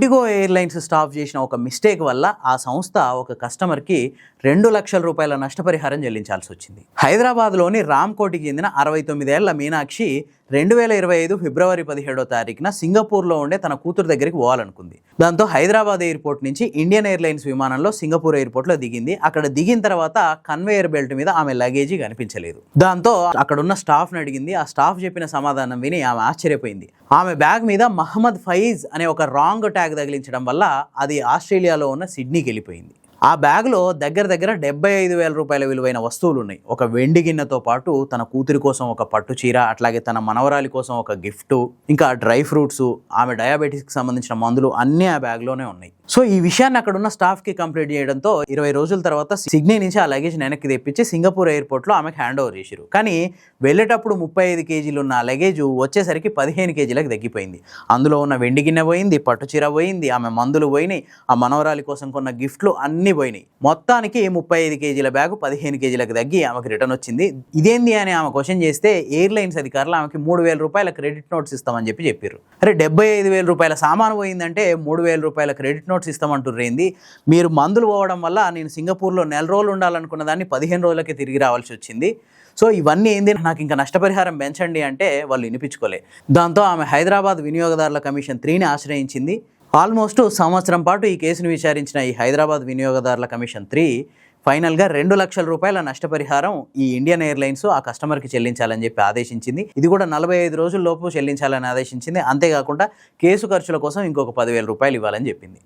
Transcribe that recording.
IndiGo airlines staff చేసిన ఒక mistake వల్ల ఆ సంస్థ ఒక కస్టమర్కి 2 లక్షల రూపాయల నష్టపరిహారం చెల్లించాల్సి వచ్చింది. హైదరాబాద్లోని రామ్కోటికి చెందిన 69 ఏళ్ల మీనాక్షి 2025 ఫిబ్రవరి 17వ తారీఖున సింగపూర్లో ఉండే తన కూతురు దగ్గరికి పోవాలనుకుంది. దాంతో హైదరాబాద్ ఎయిర్పోర్ట్ నుంచి ఇండియన్ ఎయిర్లైన్స్ విమానంలో సింగపూర్ ఎయిర్పోర్ట్లో దిగింది. అక్కడ దిగిన తర్వాత కన్వేయర్ బెల్ట్ మీద ఆమె లగేజీ కనిపించలేదు. దాంతో అక్కడున్న స్టాఫ్ని అడిగింది. ఆ స్టాఫ్ చెప్పిన సమాధానం విని ఆమె ఆశ్చర్యపోయింది. ఆమె బ్యాగ్ మీద మహమ్మద్ ఫైజ్ అనే ఒక రాంగ్ ట్యాగ్ తగిలించడం వల్ల అది ఆస్ట్రేలియాలో ఉన్న సిడ్నీకి వెళ్ళిపోయింది. ఆ బ్యాగ్లో దగ్గర 75,000 రూపాయల విలువైన వస్తువులు ఉన్నాయి. ఒక వెండి గిన్నెతో పాటు తన కూతురి కోసం ఒక పట్టు చీర, అట్లాగే తన మనవరాలి కోసం ఒక గిఫ్ట్, ఇంకా డ్రై ఫ్రూట్స్, ఆమె డయాబెటీస్కి సంబంధించిన మందులు అన్నీ ఆ బ్యాగ్లోనే ఉన్నాయి. సో ఈ విషయాన్ని అక్కడ ఉన్న స్టాఫ్కి కంప్లైంట్ చేయడంతో 20 రోజుల తర్వాత సిడ్నీ నుంచి ఆ లగేజ్ వెనక్కి తెప్పించి సింగపూర్ ఎయిర్పోర్ట్లో ఆమెకు హ్యాండ్ ఓవర్ చేశారు. కానీ వెళ్ళేటప్పుడు 35 కేజీలు ఉన్న ఆ లగేజ్ వచ్చేసరికి 15 కేజీలకు తగ్గిపోయింది. అందులో ఉన్న వెండి గిన్నె పోయింది, పట్టు చీర పోయింది, ఆమె మందులు పోయినాయి, ఆ మనవరాలి కోసం కొన్న గిఫ్ట్లు అన్నీ పోయినాయి. మొత్తానికి 35 కేజీల బ్యాగు 15 కేజీలకు తగ్గి ఆమెకు రిటర్న్ వచ్చింది. ఇదేంది అని ఆమె క్వశ్చన్ చేస్తే ఎయిర్లైన్స్ అధికారులు ఆమెకి 3,000 రూపాయల క్రెడిట్ నోట్స్ ఇస్తామని చెప్పారు. అరే 75,000 రూపాయల సామాను పోయిందంటే 3,000 రూపాయల క్రెడిట్ నోట్స్ ఇస్తామంటుర్రేంది? మీరు మందులు పోవడం వల్ల నేను సింగపూర్లో 4 రోజులు ఉండాలనుకున్న దాన్ని 15 రోజులకే తిరిగి రావాల్సి వచ్చింది. సో ఇవన్నీ ఏంది, నాకు ఇంకా నష్టపరిహారం పెంచండి అంటే వాళ్ళు వినిపించుకోలే. దాంతో ఆమె హైదరాబాద్ వినియోగదారుల కమిషన్ 3ని ఆశ్రయించింది. ఆల్మోస్ట్ సంవత్సరం పాటు ఈ కేసును విచారించిన ఈ హైదరాబాద్ వినియోగదారుల కమిషన్ 3 ఫైనల్గా 2 లక్షల రూపాయల నష్టపరిహారం ఈ ఇండియన్ ఎయిర్లైన్స్ ఆ కస్టమర్కి చెల్లించాలని చెప్పి ఆదేశించింది. ఇది కూడా 45 రోజుల లోపు చెల్లించాలని ఆదేశించింది. అంతేకాకుండా కేసు ఖర్చుల కోసం ఇంకొక 10,000 రూపాయలు ఇవ్వాలని చెప్పింది.